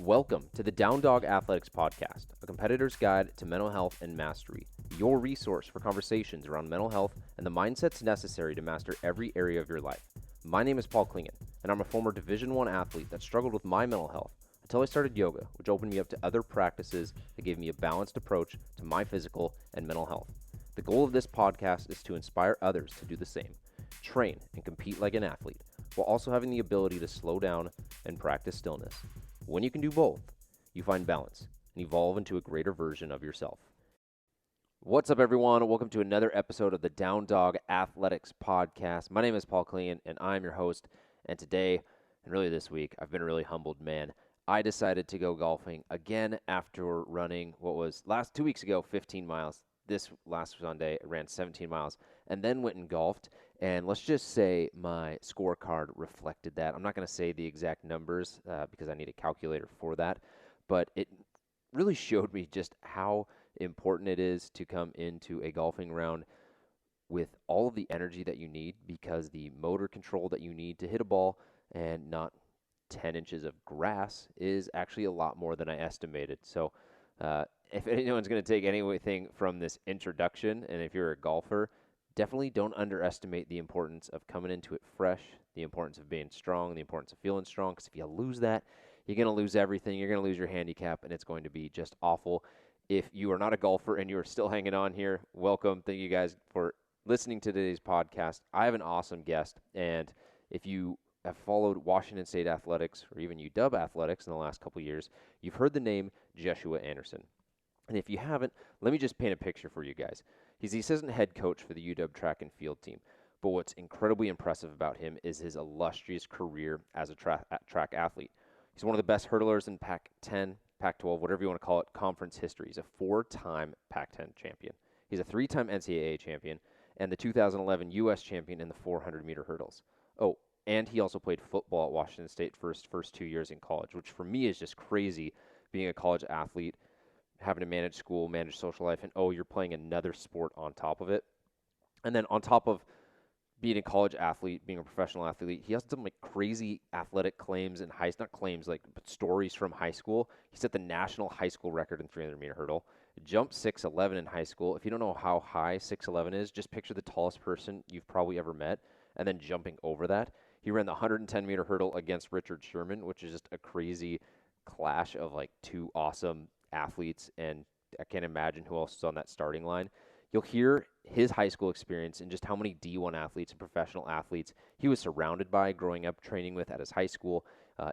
Welcome to the Down Dog Athletics Podcast, a competitor's guide to mental health and mastery, your resource for conversations around mental health and the mindsets necessary to master every area of your life. My name is Paul Klingen, and I'm a former Division I athlete that struggled with my mental health until I started yoga, which opened me up to other practices that gave me a balanced approach to my physical and mental health. The goal of this podcast is to inspire others to do the same, train and compete like an athlete, while also having the ability to slow down and practice stillness. When you can do both, you find balance and evolve into a greater version of yourself. What's up, everyone? Welcome to another episode of the Down Dog Athletics Podcast. My name is Paul Klingen, and I'm your host. And today, and really this week, I've been a really humbled man. I decided to go golfing again after running what was 2 weeks ago, 15 miles. This last Sunday, I ran 17 miles and then went and golfed. And let's just say my scorecard reflected that. I'm not going to say the exact numbers because I need a calculator for that. But it really showed me just how important it is to come into a golfing round with all of the energy that you need, because the motor control that you need to hit a ball and not 10 inches of grass is actually a lot more than I estimated. So if anyone's going to take anything from this introduction, and if you're a golfer, definitely don't underestimate the importance of coming into it fresh, the importance of being strong, the importance of feeling strong, because if you lose that, you're going to lose everything. You're going to lose your handicap, and it's going to be just awful. If you are not a golfer and you are still hanging on here, welcome. Thank you guys for listening to today's podcast. I have an awesome guest, and if you have followed Washington State athletics or even UW athletics in the last couple of years, you've heard the name Jeshua Anderson. And if you haven't, let me just paint a picture for you guys. He's the assistant head coach for the UW track and field team. But what's incredibly impressive about him is his illustrious career as a track athlete. He's one of the best hurdlers in Pac-10, Pac-12, whatever you want to call it, conference history. He's a four-time Pac-10 champion. He's a three-time NCAA champion and the 2011 U.S. champion in the 400-meter hurdles. Oh, and he also played football at Washington State for his first 2 years in college, which for me is just crazy, being a college athlete, having to manage school, manage social life, and you're playing another sport on top of it. And then on top of being a college athlete, being a professional athlete, he has some like crazy athletic claims and but stories from high school. He set the national high school record in 300-meter hurdle, jumped 6'11" in high school. If you don't know how high 6'11" is, just picture the tallest person you've probably ever met and then jumping over that. He ran the 110-meter hurdle against Richard Sherman, which is just a crazy clash of like two awesome athletes, and I can't imagine who else is on that starting line. You'll hear his high school experience and just how many D1 athletes and professional athletes he was surrounded by growing up, training with at his high school,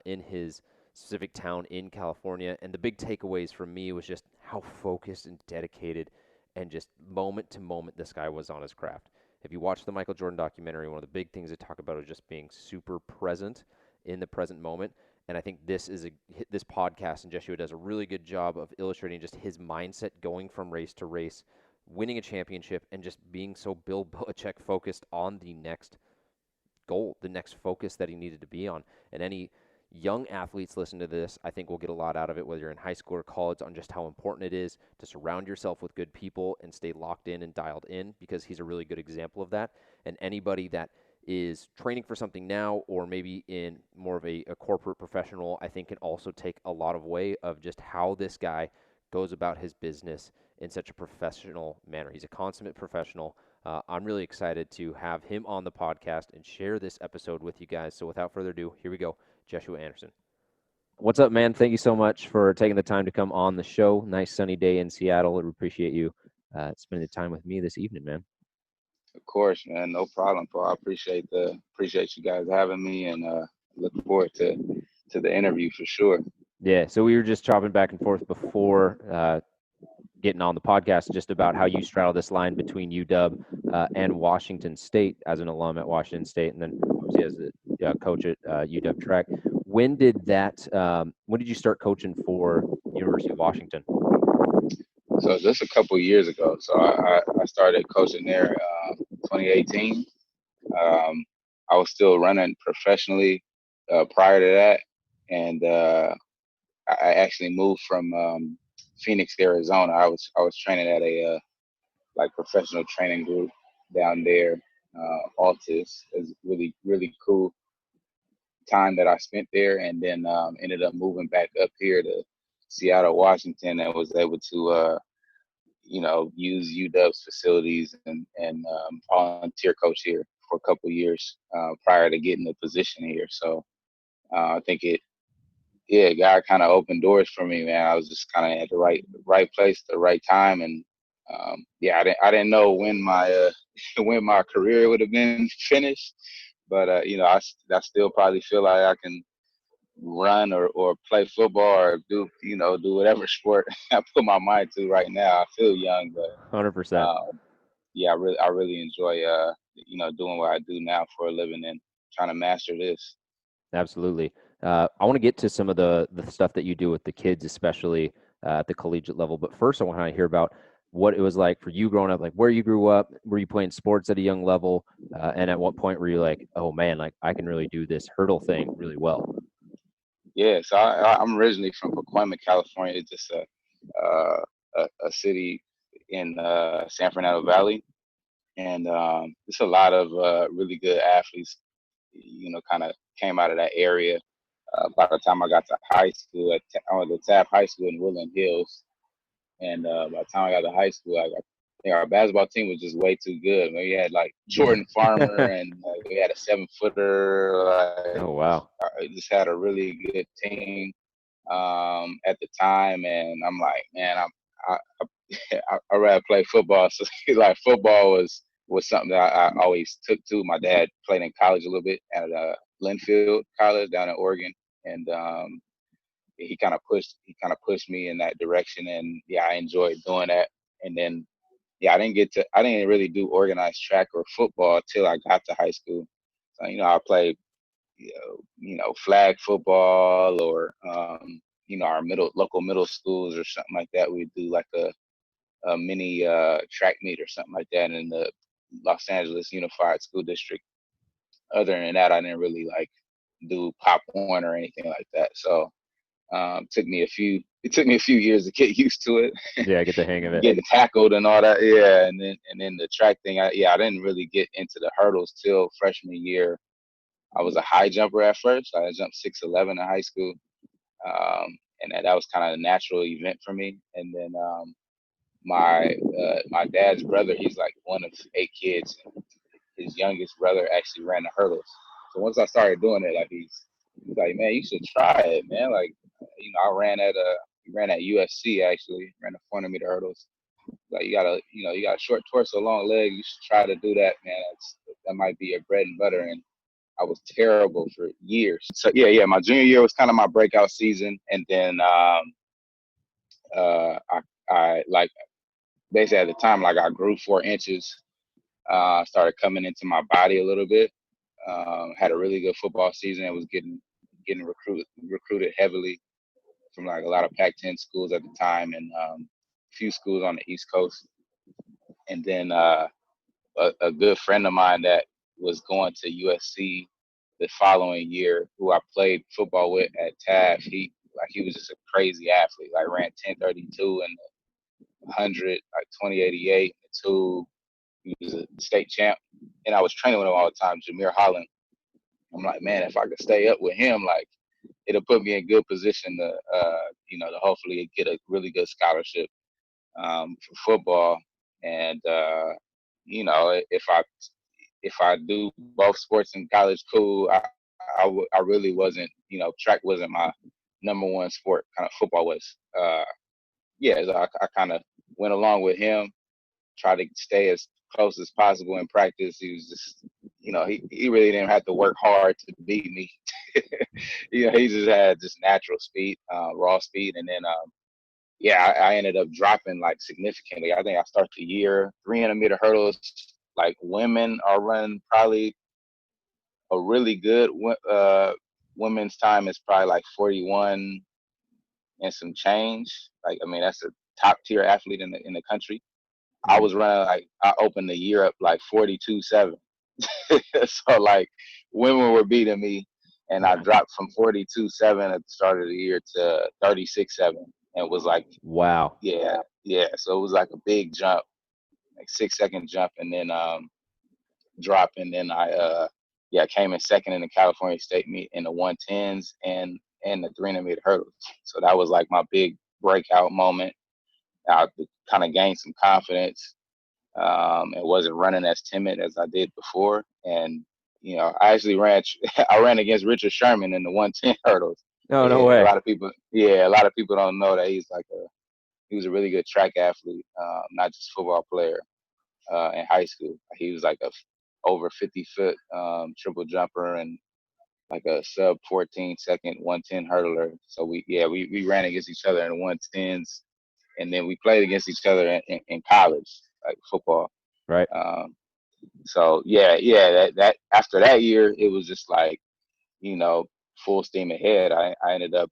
in his specific town in California. And the big takeaways from me was just how focused and dedicated and just moment to moment this guy was on his craft. If you watch the Michael Jordan documentary, one of the big things they talk about is just being super present in the present moment. And I think this podcast, and Jeshua does a really good job of illustrating just his mindset going from race to race, winning a championship, and just being so Bill Belichick focused on the next goal, the next focus that he needed to be on. And any young athletes listen to this, I think will get a lot out of it, whether you're in high school or college, on just how important it is to surround yourself with good people and stay locked in and dialed in, because he's a really good example of that. And anybody that is training for something now, or maybe in more of a corporate professional, I think can also take a lot of way of just how this guy goes about his business in such a professional manner. He's a consummate professional. I'm really excited to have him on the podcast and share this episode with you guys. So without further ado, here we go, Jeshua Anderson. What's up, man? Thank you so much for taking the time to come on the show. Nice sunny day in Seattle. I appreciate you spending the time with me this evening, man. Of course, man. No problem, Paul. I appreciate you guys having me, and looking forward to the interview for sure. Yeah, so we were just chopping back and forth before getting on the podcast just about how you straddle this line between UW and Washington State as an alum at Washington State, and then obviously as a coach at UW track. When did you start coaching for University of Washington? So just a couple of years ago. So I started coaching there 2018. I was still running professionally prior to that, and I actually moved from Phoenix, Arizona. I was training at a like professional training group down there. Altus is really cool time that I spent there, and then ended up moving back up here to Seattle, Washington, and was able to use UW's facilities and volunteer coach here for a couple of years prior to getting the position here. So I think God kind of opened doors for me, man. I was just kind of at the right place, at the right time, and I didn't know when my when my career would have been finished, but I still probably feel like I can run or play football or do whatever sport I put my mind to right now. I feel young, but 100%. I really enjoy doing what I do now for a living and trying to master this. Absolutely. I want to get to some of the stuff that you do with the kids, especially at the collegiate level. But first, I want to hear about what it was like for you growing up, like where you grew up. Were you playing sports at a young level? And at what point were you like, oh man, like I can really do this hurdle thing really well? Yeah, so I'm originally from Pacoima, California. It's just a city in San Fernando Valley, and just a lot of really good athletes, kind of came out of that area. By the time I got to high school, I went to Taft High School in Woodland Hills, and by the time I got to high school, I think our basketball team was just way too good. We had like Jordan Farmer, and we had a 7-footer. Like, Oh wow. I just had a really good team at the time, and I'm like, man, I rather play football. So like football was something that I always took to. My dad played in college a little bit at Linfield College down in Oregon, and he kind of pushed me in that direction, and yeah, I enjoyed doing that. And then I didn't really do organized track or football till I got to high school. So I played flag football or our local middle schools or something like that. We'd do like a mini track meet or something like that in the Los Angeles Unified School District. Other than that, I didn't really like do Pop One or anything like that. So it took me a few years to get used to it, Yeah, I get the hang of it. getting tackled and all that. Yeah, and then the track thing. I didn't really get into the hurdles till freshman year. I was a high jumper at first. I jumped 6'11" in high school, and that was kind of a natural event for me. And then my dad's brother, he's like one of 8 kids. And his youngest brother actually ran the hurdles. So once I started doing it, like he's like, man, you should try it, man. Like, I ran at USC actually, ran the 400-meter hurdles. Like you got a short torso, long leg. You should try to do that, man. That might be your bread and butter. And I was terrible for years. So yeah. My junior year was kind of my breakout season, and then I like basically at the time like I grew 4 inches. Started coming into my body a little bit. Had a really good football season. I was getting recruited heavily from like a lot of Pac-10 schools at the time, and a few schools on the East Coast. And then a good friend of mine that was going to USC the following year, who I played football with at Taft. He was just a crazy athlete. Like ran 10.32 and 100, like 20.88, two. He was a state champ, and I was training with him all the time, Jameer Holland. I'm like, man, if I could stay up with him, like it'll put me in good position to hopefully get a really good scholarship for football. And if I do both sports in college, cool. I really wasn't, track wasn't my number one sport. Kind of football was. So I kind of went along with him, try to stay as close as possible in practice. He was just, he really didn't have to work hard to beat me. He just had just natural speed, raw speed. And then, I ended up dropping like significantly. I think I start the year 300-meter hurdles. Like women are running probably a really good women's time is probably like 41 and some change. Like, I mean, that's a top tier athlete in the country. I Mm. was running like I opened the year up like 42.7. So like women were beating me, and I dropped from 42.7 at the start of the year to 36.7, and it was like Wow. yeah. So it was like a big jump, like 6-second jump, and then drop, and then yeah, I came in second in the California State meet in the 110s and the 300 meter hurdles. So that was like my big breakout moment. I kind of gained some confidence. And wasn't running as timid as I did before. And I actually ran. I ran against Richard Sherman in the 110 hurdles. No, no Yeah, way. a lot of people don't know that he was a really good track athlete, not just football player. In high school, he was like a over 50-foot triple jumper and like a sub 14-second 110 hurdler. So we ran against each other in the 110s, and then we played against each other in college, like football. Right. Um, so that after that year, it was just like, you know, full steam ahead. I ended up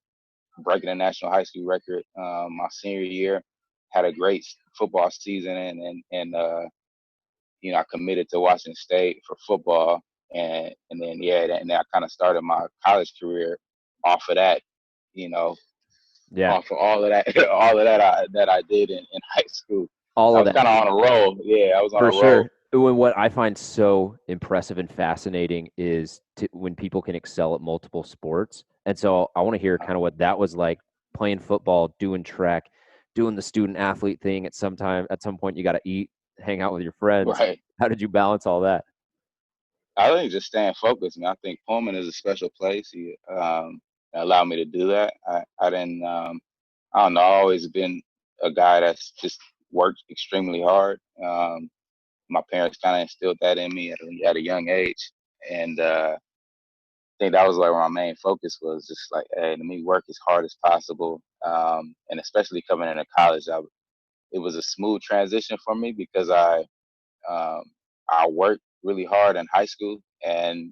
breaking a national high school record my senior year. Had a great football season, and I committed to Washington State for football, and then I kind of started my college career off of that, you know, Yeah. off of all of that, all of that I did in high school. All I of was that. kind of on a roll. Yeah, I was on For a roll. sure. What I find so impressive and fascinating is when people can excel at multiple sports. And so I want to hear kind of what that was like playing football, doing track, doing the student athlete thing. At some point, you got to eat, hang out with your friends. Right. How did you balance all that? I think just staying focused. And I think Pullman is a special place. He allowed me to do that. I didn't. I don't know. I've always been a guy that's just worked extremely hard. My parents kind of instilled that in me at a young age, and I think that was like where my main focus was. Just like, hey, let me work as hard as possible. And especially coming into college, it was a smooth transition for me because um, I worked really hard in high school, and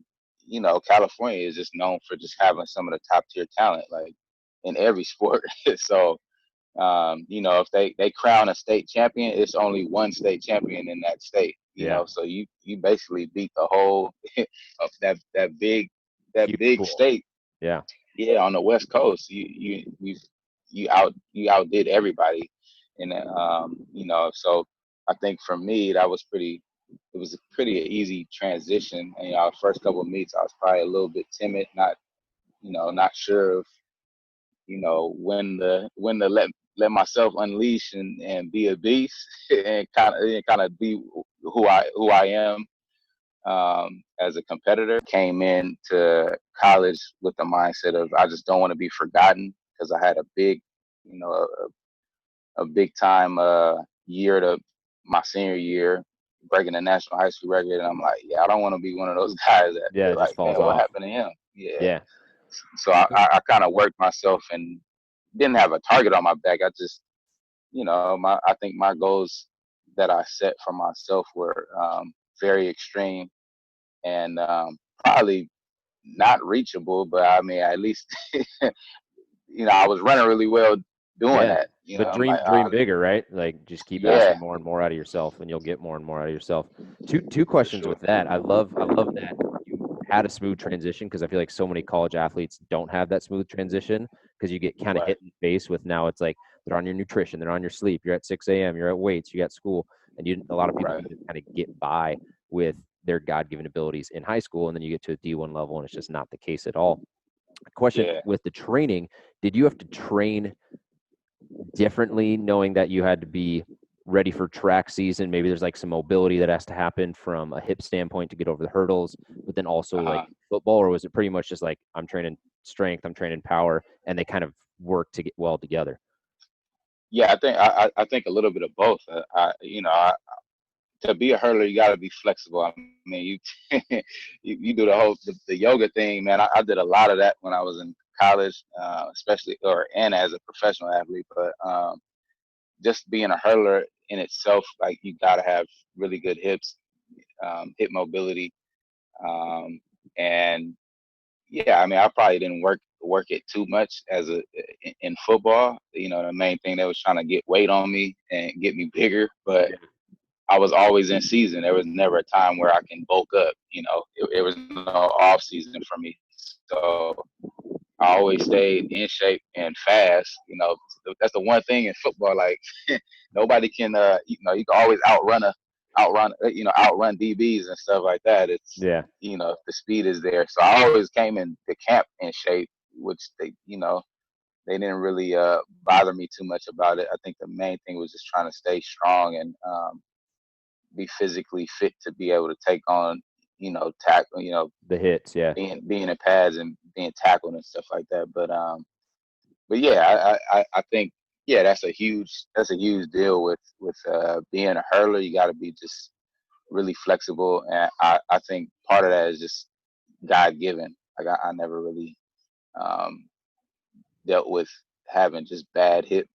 California is just known for just having some of the top tier talent, like in every sport. So, if they crown a state champion, it's only one state champion in that state. Yeah. So you basically beat the whole of that Huge big pool. state. Yeah. Yeah, on the West Coast, you outdid everybody, and so I think for me that was pretty. It was a pretty easy transition. And our first couple of meets, I was probably a little bit timid, not sure of when to let myself unleash and be a beast and kind of be who I am as a competitor. Came into college with the mindset of I just don't want to be forgotten because I had a big, a big time year to my senior year, breaking the national high school record, and I'm like, yeah, I don't want to be one of those guys that Yeah. they're It just like, falls man, what off. happened to him? Yeah. Yeah. So I kind of worked myself and didn't have a target on my back. I just, I think my goals that I set for myself were very extreme and probably not reachable, but I mean, at least, I was running really well doing Yeah. that. But I'm like, dream bigger, right? Like just keep yeah, asking more and more out of yourself and you'll get more and more out of yourself. Two for questions sure. with that. I love that you had a smooth transition because I feel like so many college athletes don't have that smooth transition because you get kind of Right, hit in the face with now it's like they're on your nutrition, they're on your sleep, you're at 6 a.m., you're at weights, you got school, and a lot of people right. can just kind of get by with their God-given abilities in high school and then you get to a D1 level and it's just not the case at all. Question Yeah. with the training, did you have to train differently, knowing that you had to be ready for track season? Maybe there's like some mobility that has to happen from a hip standpoint to get over the hurdles, but then also like Uh-huh. football, or was it pretty much just like I'm training strength, I'm training power, and they kind of work to get well together? Yeah, I think a little bit of both. To be a hurdler, you got to be flexible. I mean, you do the yoga thing, man. I did a lot of that when I was in college, especially and as a professional athlete. But just being a hurdler in itself, like you got to have really good hips, hip mobility, um, and yeah, I mean, I probably didn't work it too much in football. The main thing they was trying to get weight on me and get me bigger, but Yeah. I was always in season. There was never a time where I can bulk up. It was no off season for me. So I always stayed in shape and fast. That's the one thing in football. Like nobody can. You can always outrun outrun DBs and stuff like that. It's, Yeah. the speed is there. So I always came in the camp in shape, which they didn't really bother me too much about it. I think the main thing was just trying to stay strong and be physically fit to be able to take on, tackle, The hits. Yeah. being in pads and being tackled and stuff like that. But yeah, I think yeah, that's a huge deal with being a hurler. You got to be just really flexible, and I think part of that is just God given. Like I never really um, dealt with having just bad hip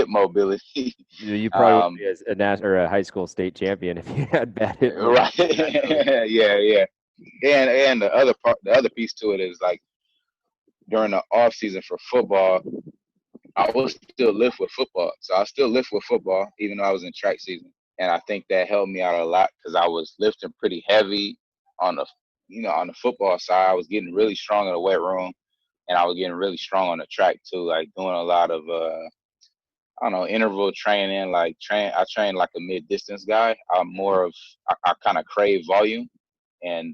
mobility. You probably wouldn't um, be as a or a high school state champion if you had bad hip right? mobility naturally. Yeah. And the other piece to it is like during the off season for football, I would still lift with football. So I still lift with football, even though I was in track season. And I think that helped me out a lot because I was lifting pretty heavy on the football side. I was getting really strong in the weight room, and I was getting really strong on the track too, like doing a lot of I don't know, interval training. I train like a mid distance guy. I'm more of I kind of crave volume, and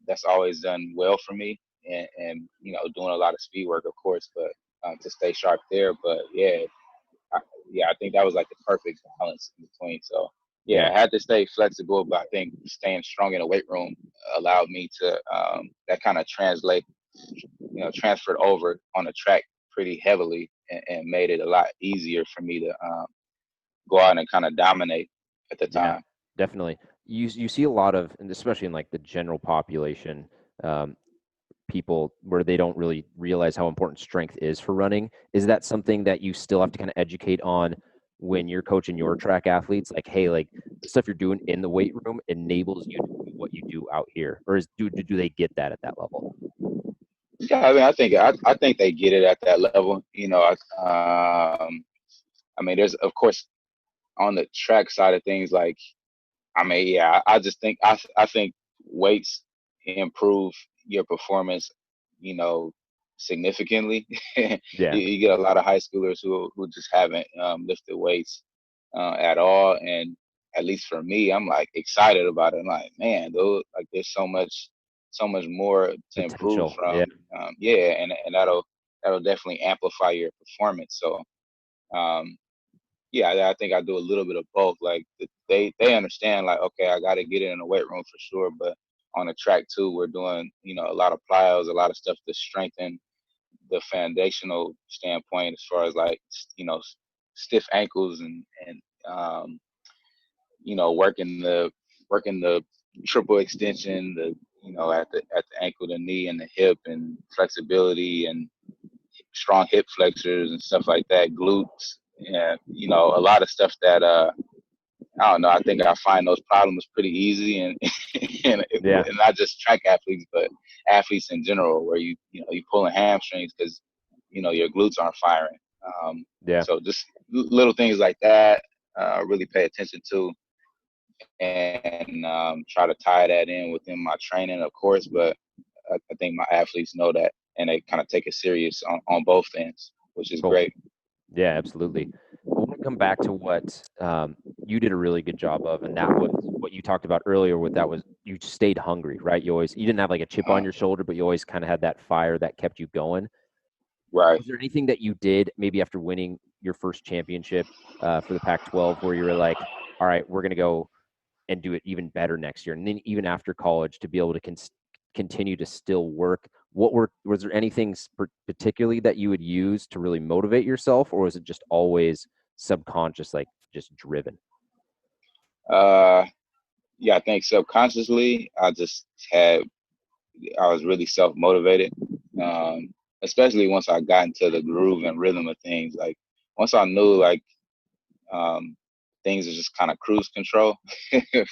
that's always done well for me. And doing a lot of speed work, of course, but to stay sharp there. But I, I think that was like the perfect balance in between. So Yeah. I had to stay flexible, but I think staying strong in the weight room allowed me to that kind of transferred over on the track pretty heavily and made it a lot easier for me to go out and kind of dominate at the Yeah. time. Definitely. You see a lot of, and especially in like the general population, um, people where they don't really realize how important strength is for running. Is that something that you still have to kind of educate on when you're coaching your track athletes? Like, hey, like the stuff you're doing in the weight room enables you to do what you do out here, or do they get that at that level? Yeah, I mean, I think they get it at that level. I mean, there's of course on the track side of things, like I mean, yeah, I just think I think weights improve your performance, you know, significantly. you, Yeah. you get a lot of high schoolers who just haven't lifted weights at all, and at least for me, I'm like excited about it. I'm like, man, like there's so much more to improve Potential. Yeah. from. And that'll definitely amplify your performance. So. Um, yeah, I think I do a little bit of both. Like they understand, like, okay, I got to get it in the weight room for sure, but on the track too, we're doing a lot of plyos, a lot of stuff to strengthen the foundational standpoint as far as like stiff ankles and um, working the triple extension, the at the ankle, the knee, and the hip, and flexibility and strong hip flexors and stuff like that, glutes, and a lot of stuff that I don't know. I think I find those problems pretty easy, and Yeah. and not just track athletes, but athletes in general, where you pulling hamstrings because your glutes aren't firing. Yeah. So just little things like that, really pay attention to, and try to tie that in within my training, of course. But I think my athletes know that, and they kind of take it serious on both ends, which is Cool. great. Yeah, absolutely. I want to come back to what you did a really good job of, and that was what you talked about earlier. With that was you stayed hungry, right? You didn't have like a chip on Uh, your shoulder, but you always kind of had that fire that kept you going. right. Was there anything that you did maybe after winning your first championship for the Pac-12 where you were like, all right, we're going to go and do it even better next year, and then even after college to be able to continue to still work? Was there anything particularly that you would use to really motivate yourself, or was it just always subconscious, like just driven? Uh, yeah, I think subconsciously, I was really self motivated, especially once I got into the groove and rhythm of things. Like once I knew like um, things are just kind of cruise control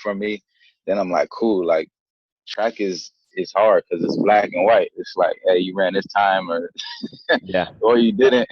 for me, then I'm like, cool. Like track is hard because it's black and white. It's like, hey, you ran this time Yeah. or you didn't.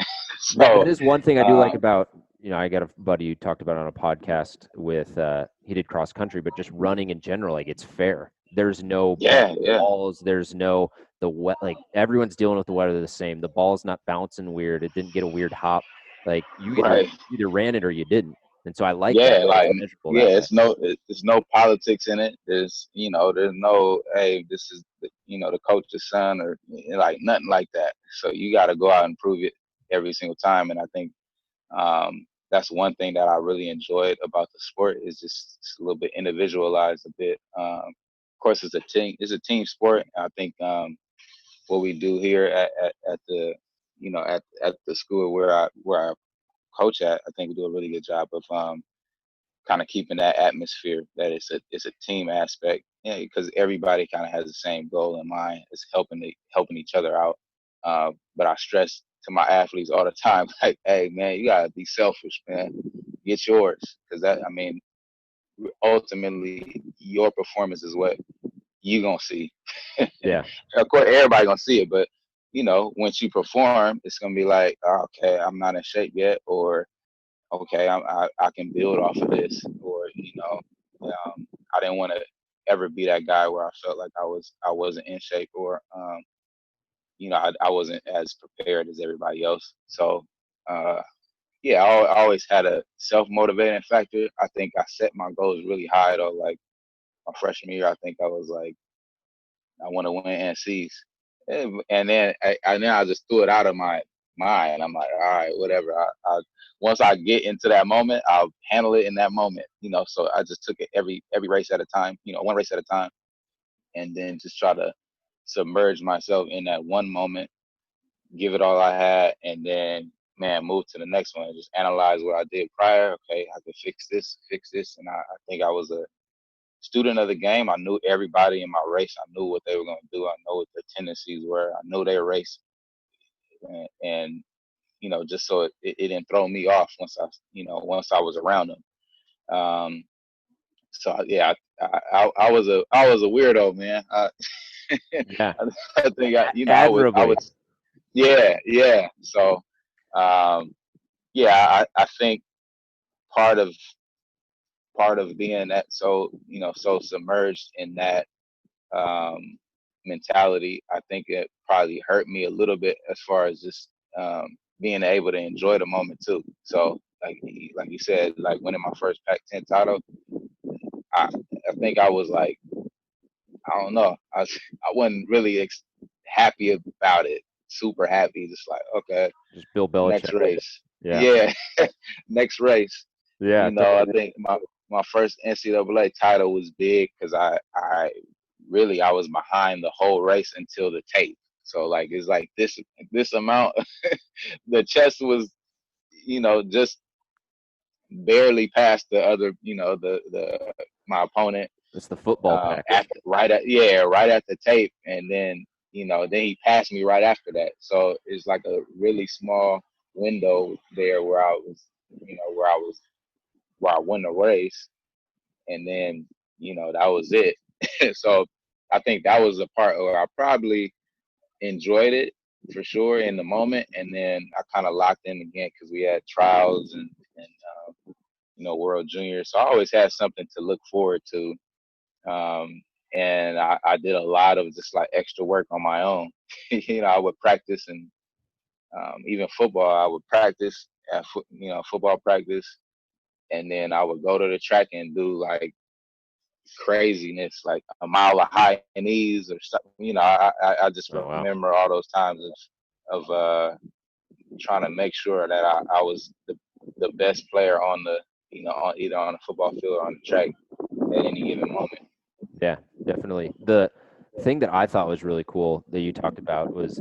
That So is one thing I do like um, about, I got a buddy who talked about it on a podcast with, he did cross country, but just running in general, like it's fair. There's no yeah, bumpy yeah, walls. There's no, the wet, like everyone's dealing with the weather the same. The ball's not bouncing weird. It didn't get a weird hop. Like you right. either ran it or you didn't. And so I like that. Yeah, like It's measurable yeah, that way. it's no politics in it. There's no, hey, this is the coach's son, or like nothing like that. So you got to go out and prove it every single time. And I think that's one thing that I really enjoyed about the sport, is just it's a little bit individualized a bit. Of course, it's a team sport. I think what we do here at the at the school where I coach at, I think we do a really good job of kind of keeping that atmosphere that it's a team aspect. Yeah, because everybody kind of has the same goal in mind. It's helping each other out. But I stress to my athletes all the time, like, hey man, you gotta be selfish, man. Get yours, because ultimately your performance is what you gonna see. Yeah. Of course, everybody gonna see it, but once you perform, it's gonna be like, oh, okay, I'm not in shape yet, or okay, I can build off of this, or I didn't want to ever be that guy where I felt like I wasn't in shape, or I wasn't as prepared as everybody else. So uh, yeah, I always had a self motivating factor. I think I set my goals really high though. Like my freshman year, I think I was like, I want to win NCs, and then I just threw it out of my mind. I'm like, all right, whatever. Once I get into that moment, I'll handle it in that moment. So I just took it every race at a time. One race at a time, and then just try to submerge myself in that one moment, give it all I had, and then man, move to the next one and just analyze what I did prior. Okay, I could fix this, and I think I was a student of the game. I knew everybody in my race. I knew what they were going to do. I know what their tendencies were. I knew their race, and just so it didn't throw me off once I was around them. So yeah, I was a weirdo, man. Yeah. I think I Admirably. was yeah. So yeah, I think part of being that so submerged in that um, mentality, I think it probably hurt me a little bit as far as just being able to enjoy the moment too. So like you said, like winning my first Pac-10 title, I I think I was like, I don't know, I wasn't really happy about it, super happy, just like, okay, Just Bill next Belichick. race, Yeah. yeah, next race. Yeah, I totally. think my first NCAA title was big because I was behind the whole race until the tape. So like it's like this amount. The chest was just barely past the other the my opponent It's the football package. right at the tape, and then he passed me right after that. So it's like a really small window there where I was where I won the race, and then that was it. So I think that was the part where I probably enjoyed it for sure in the moment, and then I kind of locked in again because we had trials and World Junior, so I always had something to look forward to. And I did a lot of just like extra work on my own. I would practice, and even football, I would practice at football practice, and then I would go to the track and do like craziness, like a mile of high knees or something. I just Oh wow. remember all those times of trying to make sure that I was the best player on the either on the football field or on the track at any given moment. Yeah, definitely. The thing that I thought was really cool that you talked about was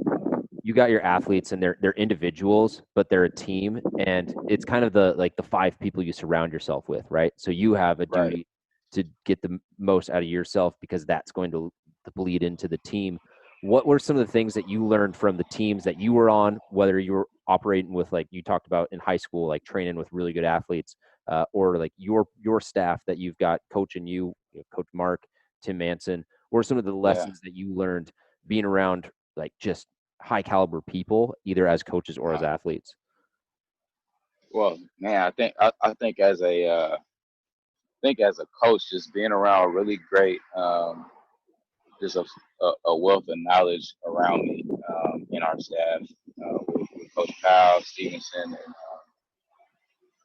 you got your athletes and they're individuals, but they're a team, and it's kind of the five people you surround yourself with, right? So you have a Right. duty to get the most out of yourself because that's going to bleed into the team. What were some of the things that you learned from the teams that you were on, whether you were operating with, like you talked about in high school, like training with really good athletes, or like your staff that you've got coaching you, Coach Mark, Tim Manson? What are some of the Yeah. lessons that you learned being around like just high caliber people, either as coaches or as athletes? Well, man, I think as a coach, just being around really great, just a wealth of knowledge around me in our staff, with Coach Powell, Stevenson, and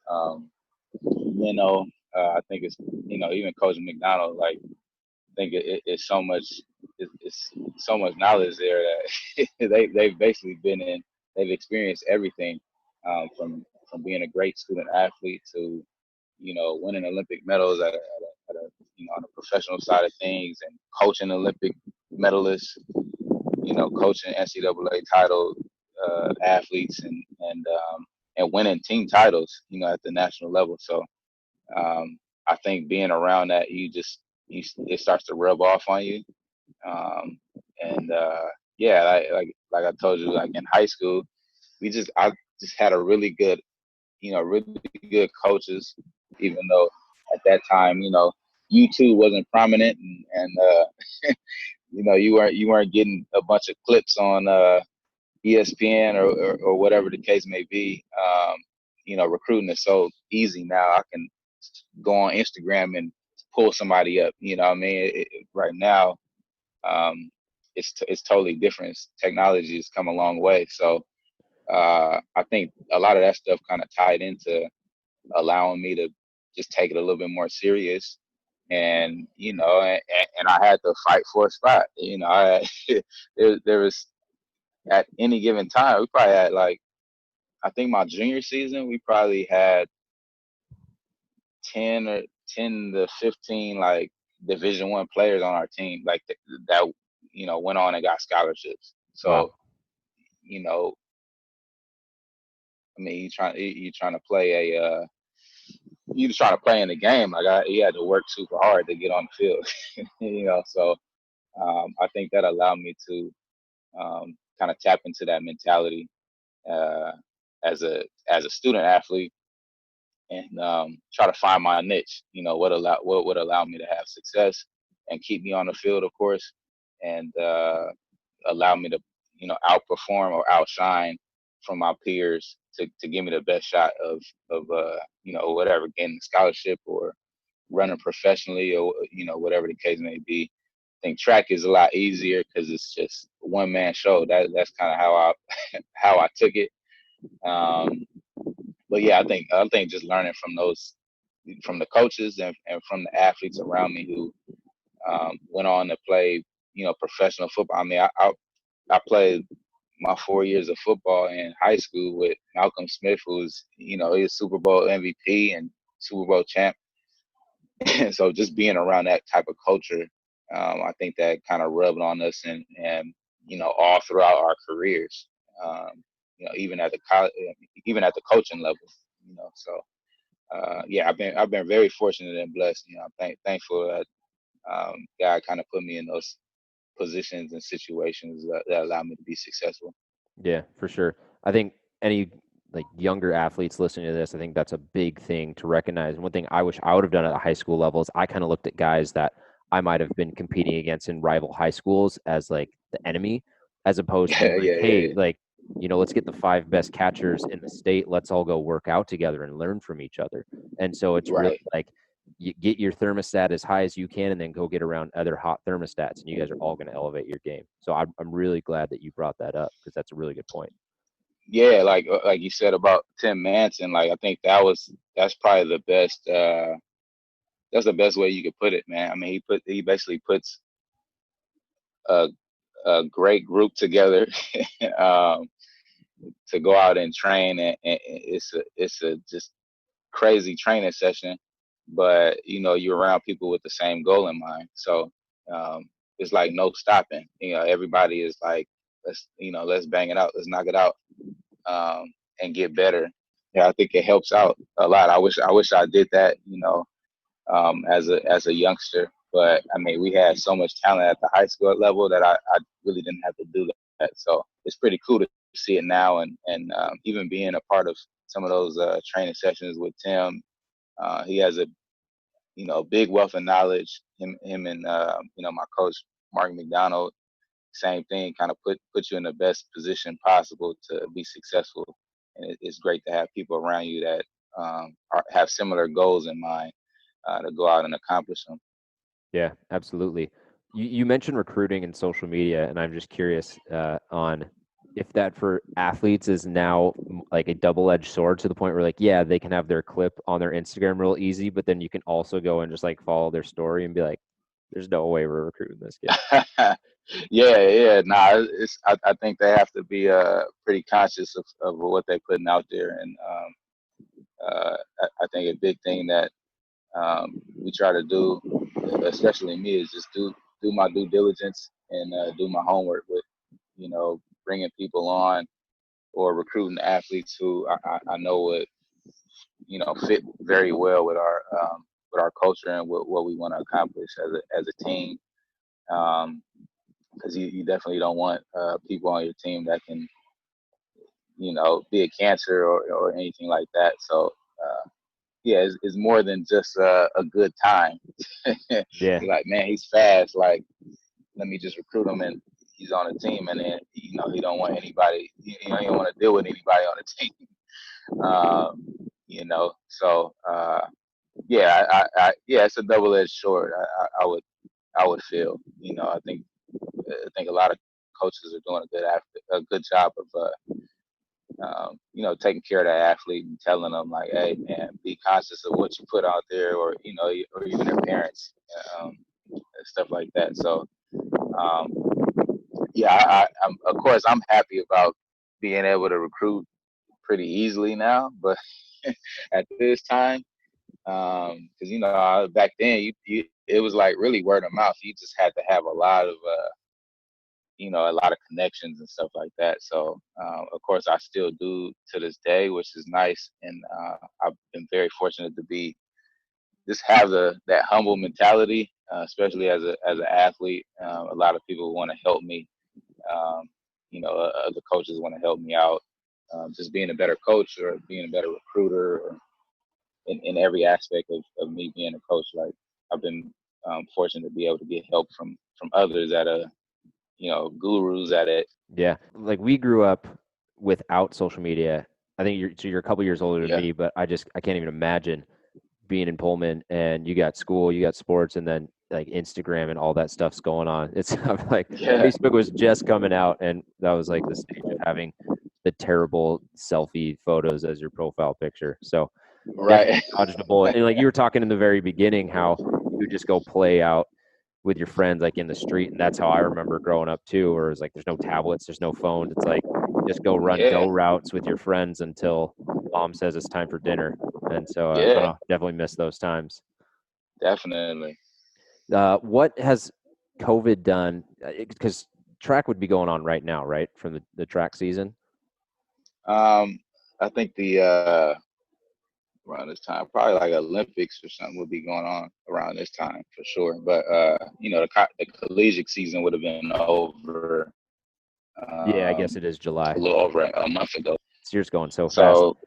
um, I think it's even Coach McDonald, like I think it's so much it's so much knowledge there that they've basically they've experienced everything from being a great student athlete to winning Olympic medals at a on the professional side of things and coaching Olympic medalists, coaching NCAA title athletes and winning team titles, at the national level. So I think being around that, it starts to rub off on you. Um, and yeah, like I told you, like in high school, I just had a really good, really good coaches, even though at that time, YouTube wasn't prominent and you weren't getting a bunch of clips on ESPN or whatever the case may be. Recruiting is so easy now. I can go on Instagram and pull somebody up. You know what I mean? Right now, um, it's totally different. Technology has come a long way. So I think a lot of that stuff kind of tied into allowing me to just take it a little bit more serious. And and I had to fight for a spot. There was at any given time we probably had like I think my junior season we probably had 10 to 15 like Division I players on our team like that went on and got scholarships. Wow. So you know I mean you trying to play you just trying to play in the game like you had to work super hard to get on the field. So I think that allowed me to kind of tap into that mentality uh, as a student athlete and try to find my niche. What would allow me to have success and keep me on the field, of course, and allow me to outperform or outshine from my peers to give me the best shot of whatever, getting a scholarship or running professionally or whatever the case may be. I think track is a lot easier because it's just a one man show. That's kind of how I how I took it. Um, but yeah, I think just learning from the coaches and from the athletes around me who went on to play professional football. I mean, I played my 4 years of football in high school with Malcolm Smith, who's he's Super Bowl MVP and Super Bowl champ. So just being around that type of culture, I think that kind of rubbed on us and all throughout our careers. Even at the even at the coaching level. So yeah, I've been very fortunate and blessed. I'm thankful that God kind of put me in those positions and situations that allow me to be successful. Yeah, for sure. I think any like younger athletes listening to this, I think that's a big thing to recognize. And one thing I wish I would have done at the high school level is I kind of looked at guys that I might have been competing against in rival high schools as like the enemy, as opposed to Yeah, being like, yeah, hey, yeah. like, let's get the five best catchers in the state. Let's all go work out together and learn from each other. And so it's really Right. like you get your thermostat as high as you can and then go get around other hot thermostats and you guys are all going to elevate your game. So I'm really glad that you brought that up because that's a really good point. Yeah, like you said about Tim Manson, like I think that's probably the best. That's the best way you could put it, man. I mean, he basically puts a a great group together um, to go out and train, and it's a just crazy training session, but you're around people with the same goal in mind. So um, it's like no stopping. Everybody is like, let's bang it out, let's knock it out, and get better. Yeah, I think it helps out a lot. I wish I did that, as a youngster. But I mean, we had so much talent at the high school level that I really didn't have to do that. So it's pretty cool to see it now, and even being a part of some of those training sessions with Tim. He has a big wealth of knowledge. Him and my coach Mark McDonald, same thing. Kind of put you in the best position possible to be successful. And it's great to have people around you that have similar goals in mind to go out and accomplish them. Yeah, absolutely. You mentioned recruiting and social media, and I'm just curious on if that for athletes is now like a double-edged sword to the point where like, yeah, they can have their clip on their Instagram real easy, but then you can also go and just like follow their story and be like, there's no way we're recruiting this kid. Yeah. Nah, I think they have to be pretty conscious of what they're putting out there, and I think a big thing that we try to do, especially me, is just do my due diligence and do my homework with, bringing people on or recruiting athletes who I know would, fit very well with our culture and what we want to accomplish as a team. Because you definitely don't want people on your team that can, be a cancer or anything like that. So yeah, it's more than just a good time. Yeah. You're like, man, he's fast. Like, let me just recruit him, and he's on the team. And then, he don't want anybody. He don't want to deal with anybody on the team. Um, So yeah, yeah, it's a double-edged sword. I would feel. I think a lot of coaches are doing a good job of taking care of that athlete and telling them like, hey, man, be conscious of what you put out there, or or even their parents, stuff like that. So, um, yeah, I'm of course I'm happy about being able to recruit pretty easily now, but at this time, because back then it was like really word of mouth. You just had to have a lot of connections and stuff like that. So, of course, I still do to this day, which is nice. And I've been very fortunate to just have that humble mentality, especially as an athlete. A lot of people want to help me. Um, other coaches want to help me out. Just being a better coach or being a better recruiter, or in every aspect of me being a coach. Like, I've been fortunate to be able to get help from others gurus at it. Yeah. Like we grew up without social media. I think you're a couple years older than Yeah, me, but I can't even imagine being in Pullman and you got school, you got sports, and then like Instagram and all that stuff's going on. It's like yeah, Facebook was just coming out, and that was like the stage of having the terrible selfie photos as your profile picture. So definitely right. dodged a bullet. And like you were talking in the very beginning, how you just go play out with your friends like in the street, and that's how I remember growing up too. Where it's like there's no tablets, there's no phones. It's like just go run Yeah, go routes with your friends until mom says it's time for dinner. And so I don't yeah, know, definitely miss those times. definitely. What has COVID done? Because track would be going on right now, right, from the track season. Um, I think the around this time, probably like Olympics or something would be going on around this time for sure. But the collegiate season would have been over Yeah, I guess um, it is a July. little over a month ago. This year's going so fast. So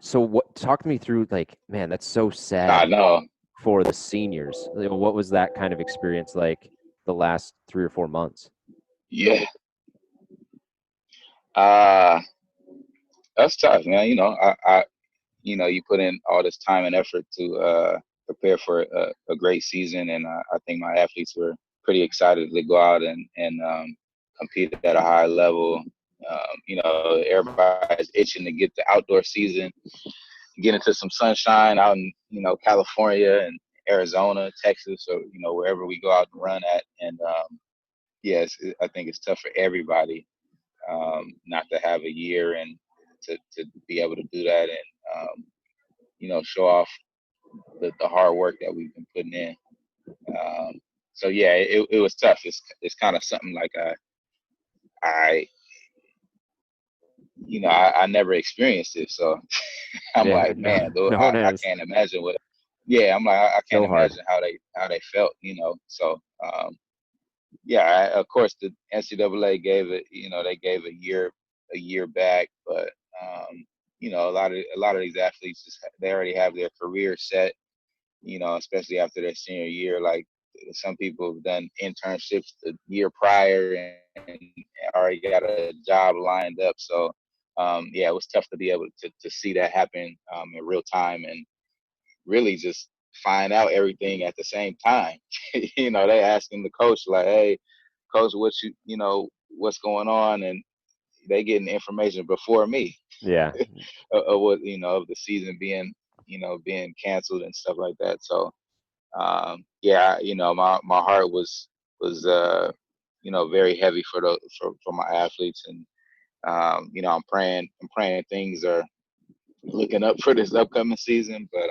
So what? Talk me through. Like, man, that's so I sad know, for the seniors. Like, what was that kind of experience like the last 3 or 4 months? yeah, uh, that's tough, man. You put in all this time and effort to prepare for a great season, and I think my athletes were pretty excited to go out and compete at a high level. Everybody's itching to get the outdoor season, get into some sunshine out in California and Arizona, Texas, or wherever we go out and run at. And yes, I think it's tough for everybody not to have a year and to be able to do that and show off the hard work that we've been putting in. Um, so yeah, it was tough. It's kind of something like I I never experienced it, so I'm Yeah, like, no, man, though no one I has. can't imagine what. Yeah, I'm like, I can't So hard. imagine how they felt, So yeah, of course the NCAA gave it, they gave a year back, but a lot of these athletes they already have their career set, especially after their senior year. Like, some people have done internships the year prior and already got a job lined up. So, yeah, it was tough to be able to see that happen in real time and really just find out everything at the same time. They asking the coach like, "Hey, coach, what's going on?" And they getting information before me Yeah. of what of the season being canceled and stuff like that. So yeah, my heart was very heavy for my athletes, and I'm praying things are looking up for this upcoming season, but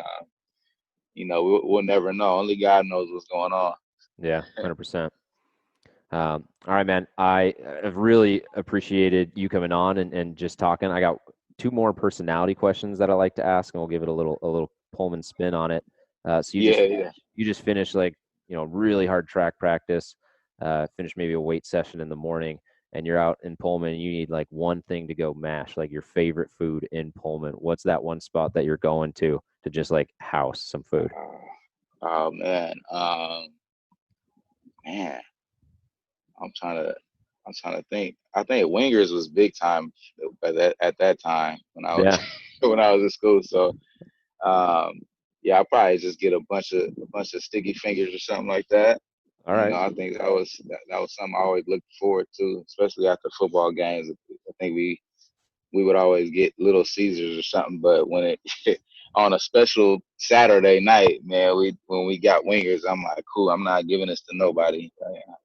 we'll never know. Only God knows what's going on. Yeah. 100%. All right, man. I have really appreciated you coming on and just talking. I got two more personality questions that I like to ask, and we'll give it a little Pullman spin on it. So Yeah, yeah. you just finished like really hard track practice. Finished maybe a weight session in the morning, and you're out in Pullman. And you need like one thing to go mash, like your favorite food in Pullman. What's that one spot that you're going to just like house some food? Oh man, man, I'm trying to I'm trying to think. I think Wingers was big time at that time when I was Yeah. when I was in school. So um, yeah, I'll probably just get a bunch of sticky fingers or something like that. All right. I think that was something I always looked forward to, especially after football games. I think we would always get Little Caesars or something, but when it on a special Saturday night, man, when we got Wingers, I'm like, cool, I'm not giving this to nobody.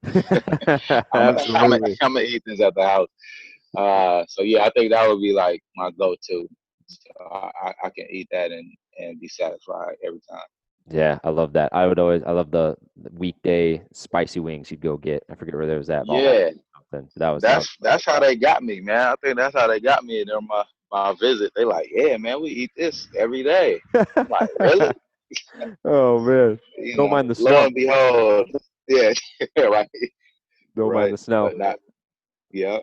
I'm gonna, I'm gonna, Absolutely. I'm gonna eat this at the house. So yeah, I think that would be like my go-to. So I can eat that and be satisfied every time. Yeah, I love that. I love the weekday spicy wings you'd go get. I forget where there was at, Valhalla Yeah, or something. That was that's how they got me, man. I think that's how they got me during my visit. They like, yeah, man, we eat this every day. I'm like, really? Oh man. Don't mind the Lo snow. and behold, yeah, right, Don't mind right, the snow. but not, yeah.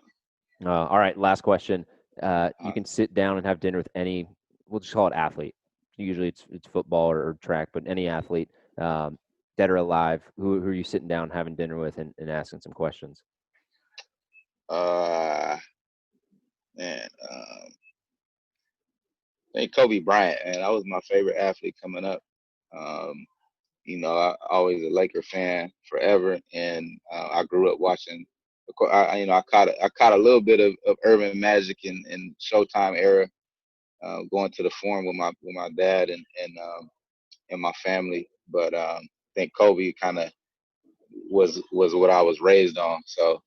All right, last question. You Uh, can sit down and have dinner with any, we'll just call it athlete. Usually it's football or track, but any athlete, um, dead or alive, who are you sitting down having dinner with and asking some questions? uh, man, I think Kobe Bryant, man, that was my favorite athlete coming up. Um, I always a Laker fan forever, and I grew up watching. Of course, I caught a little bit of Urban Magic and Showtime era, going to the Forum with my dad and my family. But I think Kobe kind of was what I was raised on. So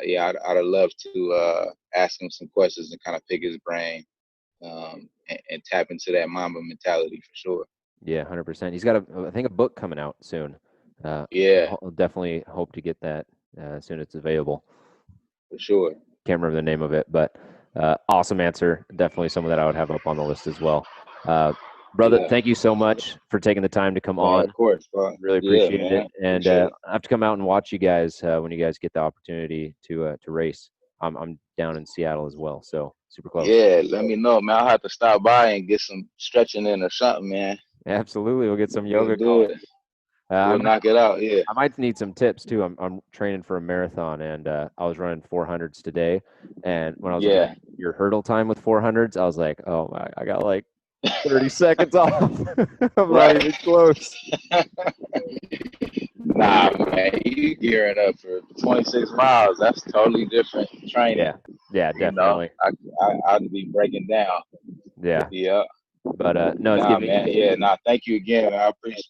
yeah, I'd have loved to ask him some questions and kind of pick his brain, and tap into that Mamba mentality for sure. Yeah, 100%. He's got I think a book coming out soon. Uh, Yeah, I'll definitely hope to get that as soon as it's available. for sure. Can't remember the name of it, but awesome answer. Definitely someone that I would have up on the list as well. Uh, Brother, Yeah, thank you so much for taking the time to come man, on. of course, bro. Really Yeah, appreciate it, man, and appreciate it. I have to come out and watch you guys when you guys get the opportunity to race. I'm down in Seattle as well, so super close. Yeah, let me know, man. I'll have to stop by and get some stretching in or something, man. Absolutely, we'll get some We'll yoga do going. it. I We'll might knock it out. Yeah, I might need some tips too. I'm training for a marathon, and I was running 400s today. And when I was looking at yeah. your hurdle time with 400s, I was like, oh my, I got like 30 seconds off. I'm not Right. even close. Nah, man, you gearing up for 26 miles. That's totally different training. Yeah, yeah, You know, definitely. I'd be breaking down. Yeah, Yeah. but no, it's Nah, giving. man. Yeah. Nah, thank you again. I appreciate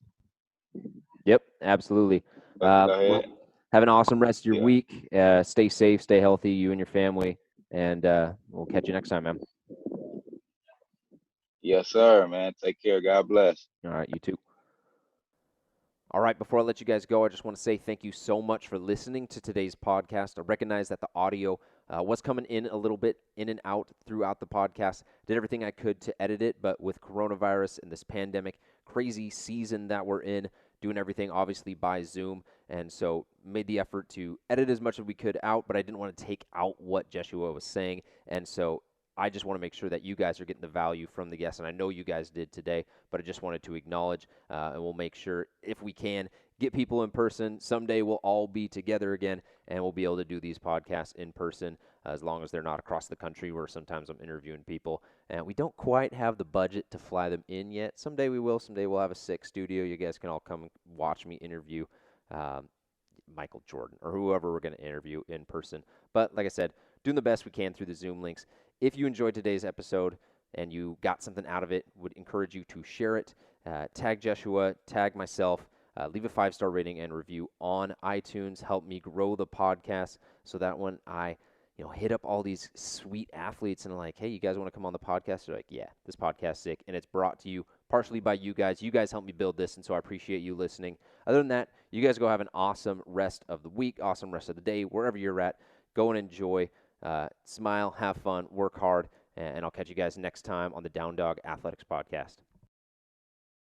Yep, absolutely. it. Go Well, ahead. have an awesome rest of your Yeah. week. Stay safe, stay healthy, you and your family, and we'll catch you next time, man. Yes, sir, man. Take care. God bless. All right, you too. All right, before I let you guys go, I just want to say thank you so much for listening to today's podcast. I recognize that the audio was coming in a little bit in and out throughout the podcast. Did everything I could to edit it, but with coronavirus and this pandemic crazy season that we're in, doing everything obviously by Zoom, and so made the effort to edit as much as we could out, but I didn't want to take out what Jeshua was saying, and so I just want to make sure that you guys are getting the value from the guests, and I know you guys did today, but I just wanted to acknowledge, and we'll make sure, if we can, get people in person. Someday we'll all be together again, and we'll be able to do these podcasts in person, as long as they're not across the country, where sometimes I'm interviewing people, and we don't quite have the budget to fly them in yet. Someday we will. Someday we'll have a sick studio. You guys can all come and watch me interview um, Michael Jordan or whoever we're going to interview in person. But like I said, doing the best we can through the Zoom links. If you enjoyed today's episode and you got something out of it, would encourage you to share it. Tag Jeshua, tag myself, leave a 5-star rating and review on iTunes. Help me grow the podcast so that when I hit up all these sweet athletes and like, hey, you guys want to come on the podcast? They're like, yeah, this podcast's sick. And it's brought to you partially by you guys. You guys helped me build this, and so I appreciate you listening. Other than that, you guys go have an awesome rest of the week, awesome rest of the day, wherever you're at. Go and enjoy, smile, have fun, work hard, and I'll catch you guys next time on the Down Dog Athletics Podcast.